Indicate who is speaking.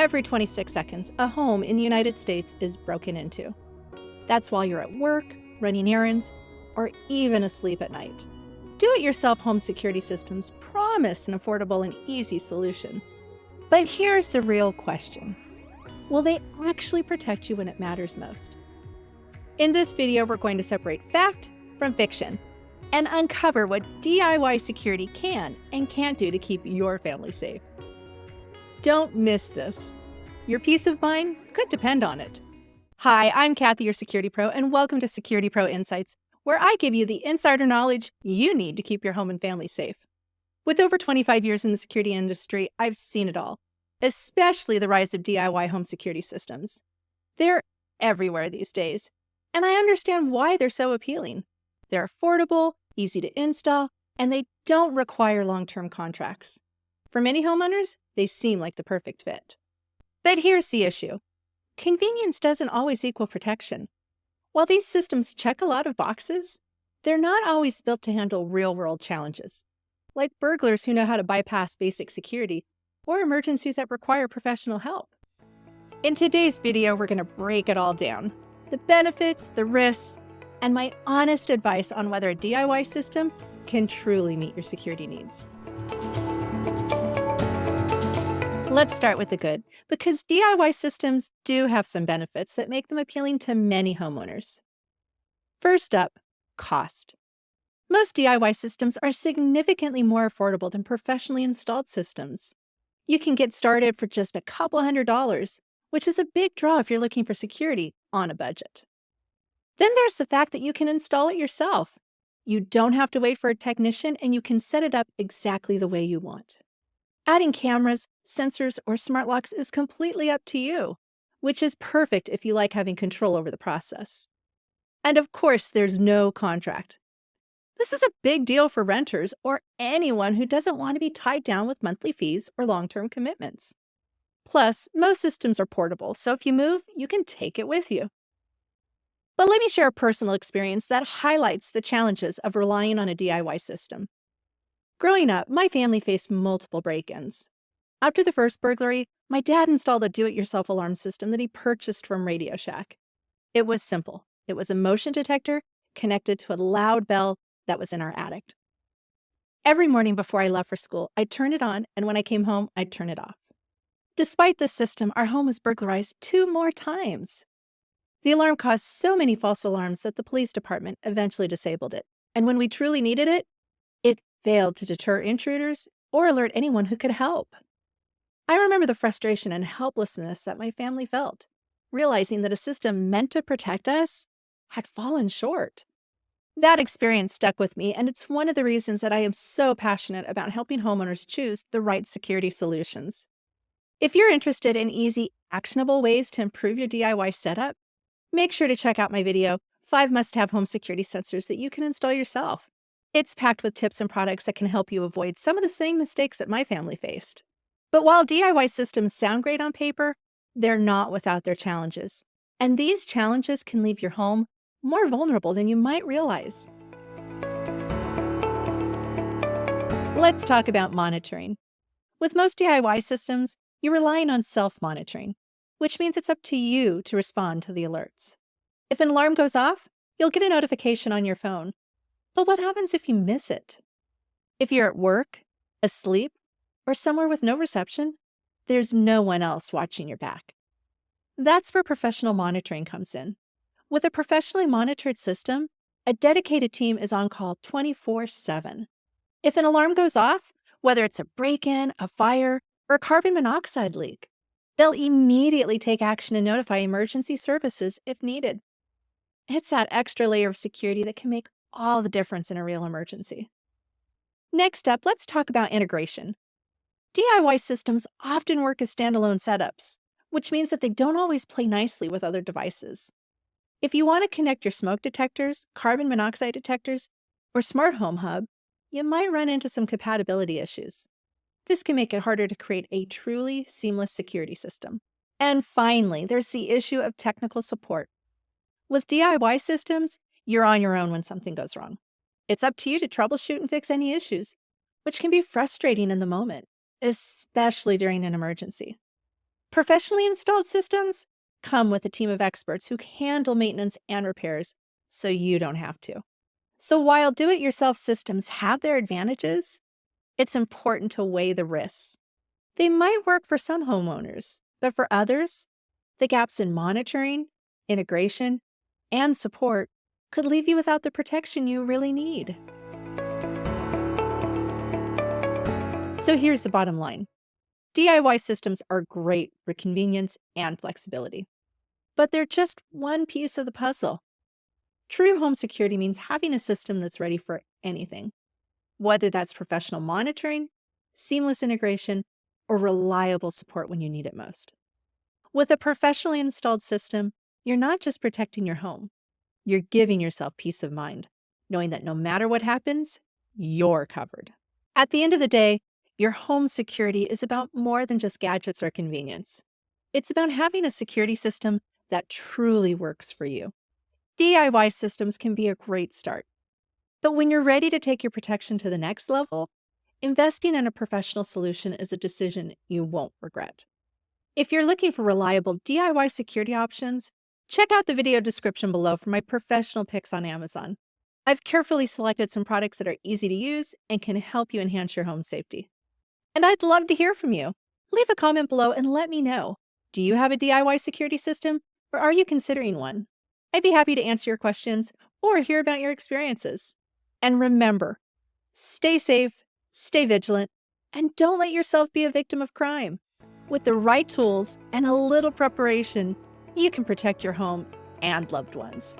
Speaker 1: every 26 seconds, a home in the United States is broken into. That's while you're at work, running errands, or even asleep at night. Do-it-yourself home security systems promise an affordable and easy solution. But here's the real question. Will they actually protect you when it matters most? In this video, we're going to separate fact from fiction and uncover what DIY security can and can't do to keep your family safe. Don't miss this. Your peace of mind could depend on it. Hi, I'm Kathy, your Security Pro, and welcome to Security Pro Insights, where I give you the insider knowledge you need to keep your home and family safe. With over 25 years in the security industry, I've seen it all, especially the rise of DIY home security systems. They're everywhere these days, and I understand why they're so appealing. They're affordable, easy to install, and they don't require long-term contracts. For many homeowners, they seem like the perfect fit. But here's the issue. Convenience doesn't always equal protection. While these systems check a lot of boxes, they're not always built to handle real-world challenges, like burglars who know how to bypass basic security or emergencies that require professional help. In today's video, we're going to break it all down. The benefits, the risks, and my honest advice on whether a DIY system can truly meet your security needs. Let's start with the good, because DIY systems do have some benefits that make them appealing to many homeowners. First up, cost. Most DIY systems are significantly more affordable than professionally installed systems. You can get started for just a couple $100s, which is a big draw if you're looking for security on a budget. Then there's the fact that you can install it yourself. You don't have to wait for a technician, and you can set it up exactly the way you want. Adding cameras, sensors, or smart locks is completely up to you, which is perfect if you like having control over the process. And of course, there's no contract. This is a big deal for renters or anyone who doesn't want to be tied down with monthly fees or long-term commitments. Plus, most systems are portable, so if you move, you can take it with you. But let me share a personal experience that highlights the challenges of relying on a DIY system. Growing up, my family faced multiple break-ins. After the first burglary, my dad installed a do-it-yourself alarm system that he purchased from Radio Shack. It was simple. It was a motion detector connected to a loud bell that was in our attic. Every morning before I left for school, I'd turn it on, and when I came home, I'd turn it off. Despite this system, our home was burglarized 2 more times. The alarm caused so many false alarms that the police department eventually disabled it. And when we truly needed it, it failed to deter intruders or alert anyone who could help. I remember the frustration and helplessness that my family felt, realizing that a system meant to protect us had fallen short. That experience stuck with me, and it's one of the reasons that I am so passionate about helping homeowners choose the right security solutions. If you're interested in easy, actionable ways to improve your DIY setup, make sure to check out my video, 5 must-have home security sensors that you can install yourself. It's packed with tips and products that can help you avoid some of the same mistakes that my family faced. But while DIY systems sound great on paper, they're not without their challenges. And these challenges can leave your home more vulnerable than you might realize. Let's talk about monitoring. With most DIY systems, you're relying on self-monitoring, which means it's up to you to respond to the alerts. If an alarm goes off, you'll get a notification on your phone. But what happens if you miss it? If you're at work, asleep, or somewhere with no reception, there's no one else watching your back. That's where professional monitoring comes in. With a professionally monitored system, a dedicated team is on call 24/7. If an alarm goes off, whether it's a break-in, a fire, or a carbon monoxide leak, they'll immediately take action and notify emergency services if needed. It's that extra layer of security that can make all the difference in a real emergency. Next up, let's talk about integration. DIY systems often work as standalone setups, which means that they don't always play nicely with other devices. If you want to connect your smoke detectors, carbon monoxide detectors, or smart home hub, you might run into some compatibility issues. This can make it harder to create a truly seamless security system. And finally, there's the issue of technical support. With DIY systems, you're on your own when something goes wrong. It's up to you to troubleshoot and fix any issues, which can be frustrating in the moment, especially during an emergency. Professionally installed systems come with a team of experts who handle maintenance and repairs, so you don't have to. So while do-it-yourself systems have their advantages, it's important to weigh the risks. They might work for some homeowners, but for others, the gaps in monitoring, integration, and support could leave you without the protection you really need. So here's the bottom line. DIY systems are great for convenience and flexibility, but they're just one piece of the puzzle. True home security means having a system that's ready for anything, whether that's professional monitoring, seamless integration, or reliable support when you need it most. With a professionally installed system, you're not just protecting your home, you're giving yourself peace of mind, knowing that no matter what happens, you're covered. At the end of the day, your home security is about more than just gadgets or convenience. It's about having a security system that truly works for you. DIY systems can be a great start, but when you're ready to take your protection to the next level, investing in a professional solution is a decision you won't regret. If you're looking for reliable DIY security options, check out the video description below for my professional picks on Amazon. I've carefully selected some products that are easy to use and can help you enhance your home safety. And I'd love to hear from you. Leave a comment below and let me know. Do you have a DIY security system, or are you considering one? I'd be happy to answer your questions or hear about your experiences. And remember, stay safe, stay vigilant, and don't let yourself be a victim of crime. With the right tools and a little preparation, you can protect your home and loved ones.